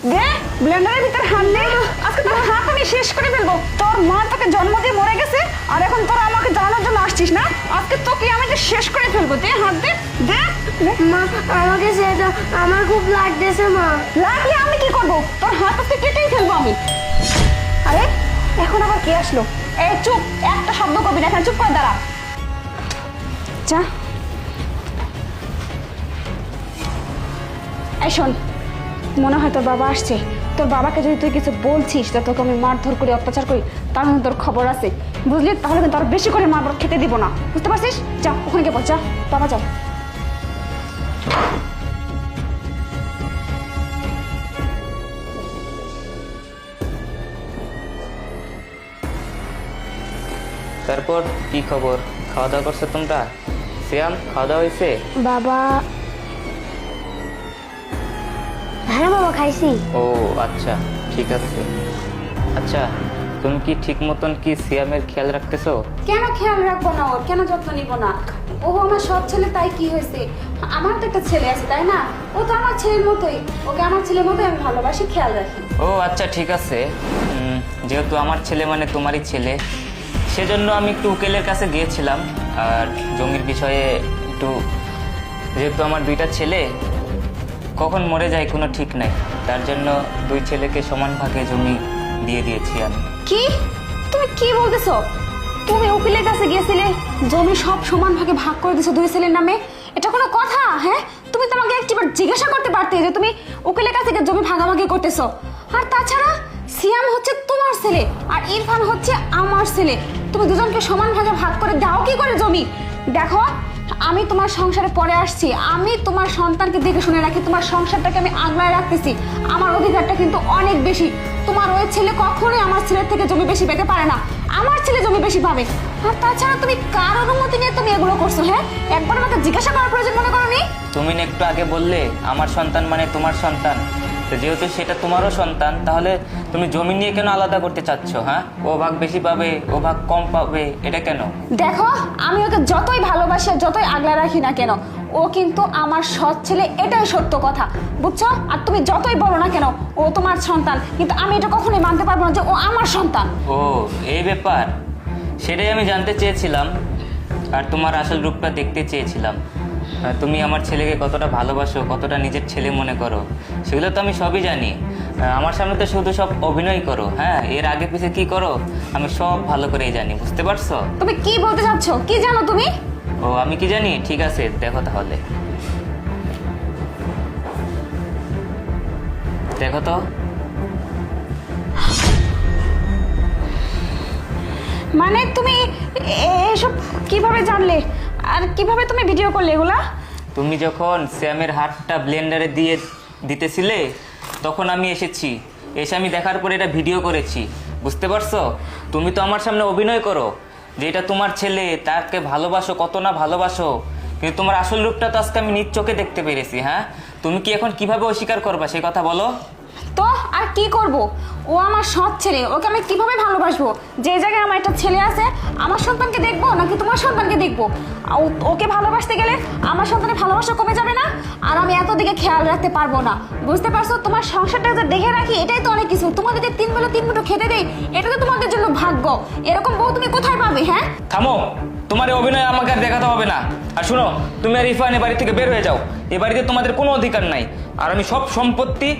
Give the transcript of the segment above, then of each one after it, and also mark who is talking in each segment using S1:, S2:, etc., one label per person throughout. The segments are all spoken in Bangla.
S1: দে ব্লেন্ডারের ভিতর হাত দে, আজকে তোর হাত আমি শেষ করে ফেলবো। তোর মা তোকে জন্ম দিয়ে মরে গেছে, আর এখন তোরা আমাকে জানানোর জন্য আসছিস না? আজকে তোকে আমি যে শেষ করে ফেলবো। দে হাত দে, দে।
S2: মা আমাকে ছেড়ে দাও, আমার খুব লাগতেছে মা।
S1: লাগলে আমি কি করবো? তোর হাত আজকে কেটেই ফেলবো আমি। আরে এখন আবার কে আসলো? এই চুপ, একটা শব্দ করবি না, এখানে চুপ করে দাঁড়া। যা। এই শোন, মনে হয় তোর বাবা আসছে। তোর বাবাকে যদি তুই কিছু বলছিস তা তোকে আমি মারধর করি, অত্যাচার করি, তার মধ্যে তোর খবর আছে, বুঝলি? তাহলে কিন্তু আরো বেশি করে মারধর খেতে দিব না, বুঝতে পারছিস? যা ওখানে গিয়ে বল, যা বাবা যাও।
S3: তারপর কি খবর? খাওয়া দাওয়া করছো তোমরা? সিয়াম, খাওয়া দাওয়া হয়েছে?
S2: বাবা, হ্যাঁ বাবা খাইছি।
S3: ও আচ্ছা, ঠিক আছে। আচ্ছা, তুমি কি ঠিক মতন কি সিয়ামের খেয়াল রাখতেছো?
S1: কেন খেয়াল রাখবো না? ওর কেন যত্ন নিব না? ও আমার সব ছেলে, তাই কি হয়েছে? আমার তো একটা ছেলে আছে, তাই না? ও তো আমার ছেলের মতোই, ওকে আমার ছেলের মতোই আমি ভালোবাসি, খেয়াল রাখি।
S3: ও আচ্ছা, ঠিক আছে। যেহেতু আমার ছেলে মানে তোমারই ছেলে, সেজন্য আমি একটু উকিলের কাছে গিয়েছিলাম। আর জমির বিষয়ে একটু, যেহেতু আমার দুইটা ছেলে কখন মরে যায় কোনো ঠিক নাই, তার জন্য দুই ছেলেকে সমান ভাগে জমি দিয়ে দিয়েছি আমি।
S1: কি? তুমি কি বলতেছো? তুমি উকিলের কাছে গিয়েছিলে, জমি সব সমান ভাগে ভাগ করে দিছো দুই ছেলের নামে? এটা কোনো কথা? হ্যাঁ, তুমি তো আমাকে একবার জিজ্ঞাসা করতে পারতে যে তুমি উকিলের কাছে গিয়ে জমি ভাগাভাগি করতেছো। আর তাছাড়া সিয়াম হচ্ছে তোমার ছেলে আর ইরফান হচ্ছে আমার ছেলে, তুমি দুজনকে সমান ভাগে ভাগ করে দাও কি করে জমি? দেখো, আমি তোমার সংসারে পরে আসছি, আমি তোমার সন্তানকে দেখে শুনে রাখি, তোমার সংসারটাকে আমি আগলায় রাখতেছি, আমার অধিকারটা কিন্তু অনেক বেশি। তোমার ওই ছেলে কখনোই আমার ছেলের থেকে জমি বেশি পেতে পারে না, আমার ছেলে জমি বেশি পাবে। আর তাছাড়া তুমি কার অনুমতি নিয়ে তুমি এগুলো করছো? হ্যাঁ, একবার আমাকে জিজ্ঞাসা করার প্রয়োজন মনে করোনি?
S3: তুমি না একটু আগে বললে আমার সন্তান মানে তোমার সন্তান, তো যেহেতু সেটা তোমারও সন্তান, তাহলে তুমি জমি নিয়ে কেন আলাদা করতে চাচ্ছ? হ্যাঁ, ও ভাগ বেশি পাবে, ও ভাগ কম পাবে, এটা কেন?
S1: দেখো, আমি ওকে যতই ভালোবাসি আর যতই আগলা রাখি না কেন, ও কিন্তু আমার সৎ ছেলে, এটাই সত্য কথা, বুঝছো? আর তুমি যতই বলো না কেন ও তোমার সন্তান, কিন্তু আমি এটা কখনোই মানতে পারবো না যে ও আমার সন্তান।
S3: ও এই ব্যাপার, সেটাই আমি জানতে চেয়েছিলাম আর তোমার আসল রূপটা দেখতে চেয়েছিলাম। তুমি আমার ছেলেকে কতটা ভালোবাসো, কতটা নিজের ছেলে মনে করো, সেগুলো তো আমি সবই জানি। আমার সামনে তো শুধু সব অভিনয় করো, হ্যাঁ, এর আগে পিছে কি করো আমি সব ভালো করেই জানি, বুঝতে পারছো?
S1: তুমি কি বলতে চাচ্ছ? কি জানো তুমি?
S3: ও আমি কি জানি? ঠিক আছে, দেখো তাহলে, দেখো তো।
S1: মানে তুমি এসব কিভাবে জানলে আর কিভাবে তুমি ভিডিও করলে এগুলা?
S3: তুমি যখন স্যামের হাতটা ব্লেন্ডারে দিয়ে দিতেছিলে তখন আমি এসেছি, এসে আমি দেখার পরে এটা ভিডিও করেছি, বুঝতে পারছো? তুমি তো আমার সামনে অভিনয় করো যে এটা তোমার ছেলে, তাকে ভালোবাসো, কত না ভালোবাসো, কিন্তু তোমার আসল রূপটা তো আজকে আমি নিজ চোখে দেখতে পেরেছি। হ্যাঁ, তুমি কি এখন কিভাবে অস্বীকার করবা সেই কথা বলো
S1: তো? আর কি করব? ও আমার সৎ ছেলে, ওকে আমি কিভাবে ভালোবাসবো? যে জায়গায় আমার একটা ছেলে আছে, আমার সন্তানকে দেখবো নাকি তোমার সন্তানকে দেখবো? ওকে ভালোবাসতে গেলে আমার সন্তানের ভালোবাসা কমে যাবে না? আর আমি এত দিকে খেয়াল রাখতে পারবো না, বুঝতে পারছো? তোমার সংসারটা যে দেখে রাখি এটাই তো অনেক কিছু। তোমাদেরকে 3 বেলা 3 মুঠো খেতে দেই, এটা তো তোমাদের জন্য ভাগ্য। এরকম বউ তুমি কোথায় পাবে? হ্যাঁ,
S3: থামো, তোমার এই অভিনয় আমাকে আর দেখাতে হবে না। আর শুনো, তুমি আর ইরফান এ বাড়ি থেকে বের হয়ে যাও, এ বাড়িতে তোমাদের কোনো অধিকার নাই। আর আমি সব সম্পত্তি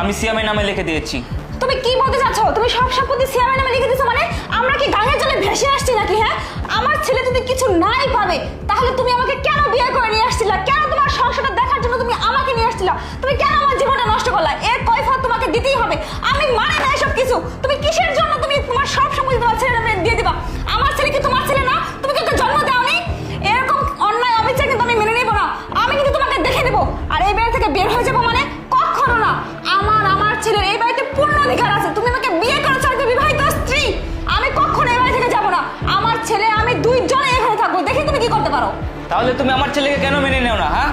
S3: আমি সিয়ামের নামে লিখে দিয়েছি।
S1: তুমি কি বলতে চাচ্ছ? তুমি সব সম্পত্তি সিয়ামের নামে লিখে দিছো মানে? আমরা কি গাঙের জলে ভেসে আসছি নাকি? হ্যাঁ, আমার ছেলে যদি কিছু নাই পাবে তাহলে তুমি আমাকে কেন বিয়ে করে নিয়ে আসছিলা? কেন তোমার সংসারটা দেখার জন্য তুমি আমাকে নিয়ে আসছিলা? তুমি কেন আমার জীবনটা নষ্ট করলা? এর কৈফিয়ত তোমাকে দিতেই হবে। আমি মানে না এসব কিছু। তুমি কিসের জন্য তুমি তোমার সব সম্পত্তি তোমার ছেলের নামে দিয়ে দিবা? আমার ছেলে কি তোমার ছেলে না? তুমি কি ওকে জন্ম দাওনি? এরকম অন্যায় অবিচার কিন্তু আমি মেনে নেব না। আমি কিন্তু তোমাকে দেখে দেবো, আর এই বাড়ি থেকে বের হয়ে যাবো মানে? কখনো না। আমার ছেলের এই বাড়িতে পূর্ণ অধিকার আছে। তুমি আমাকে বিয়ে করেছো, আমি বিবাহিত স্ত্রী। আমি কখনো এই বাড়ি থেকে যাবো না। আমার ছেলে আমি দুইজনে এখানে থাকবো, দেখি তুমি কি করতে পারো।
S3: তাহলে তুমি আমার ছেলেকে কেন মেনে নেও না? হ্যাঁ,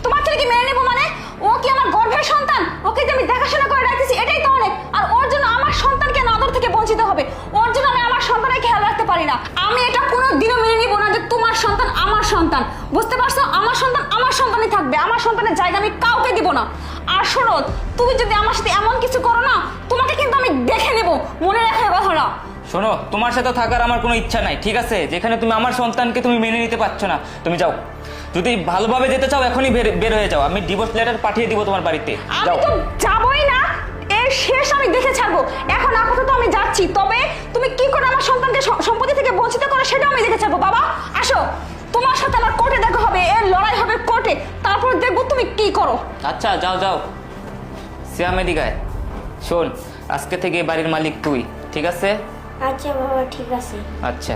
S1: তোমার ছেলেকে মেনে নেবো মানে? ও কি আমার গর্ভের সন্তান? ওকে যে আমি দেখাশোনা করে রাখতেছি এটাই তো অনেক। আর ওর জন্য আমার সন্তান কেন আদর থেকে বঞ্চিত হবে? ওর জন্য আমি আমার সন্তানের খেয়াল রাখতে পারি না। আমি এটা কোনোদিনও মেনে নিব না যে তোমার সন্তান আমার সন্তান, বুঝতে পারছো? আমার সন্তান আমার সন্তানই থাকবে, আমার সন্তানের জায়গা আমি কাউকে দিব না। আর শোনো, তুমি যদি আমার সাথে এমন কিছু করো না, তোমাকে কিন্তু আমি দেখে নেব, মনে রাখো এই কথাটা।
S3: শোনো, তোমার সাথে থাকার আমার কোনো ইচ্ছা নাই, ঠিক আছে? যেখানে তুমি আমার সন্তানকে তুমি মেনে নিতে পারছো না, তুমি যাও। যদি ভালোভাবে যেতে চাও এখনই বের হয়ে যাও, আমি ডিভোর্স লেটার পাঠিয়ে দিব তোমার বাড়িতে।
S1: আমি
S3: যাও।
S1: তো যাবই না, এর শেষ আমি দেখে ছাড়বো। এখন আপাতত আমি যাচ্ছি, তবে তুমি কি করে আমার সন্তানকে সম্পত্তি থেকে বঞ্চিত করো সেটা আমি দেখে ছাড়বো। বাবা আসো, তোমার সাথে আমার কোর্টে দেখা হবে, এর লড়াই হবে কোর্টে, তারপর দেখবো তুমি কি করো।
S3: আচ্ছা যাও যাও। সিয়াম এদিকে আয়। শোন, আজকে থেকে এই বাড়ির মালিক তুই, ঠিক আছে?
S2: আচ্ছা বাবা, ঠিক আছে।
S3: আচ্ছা।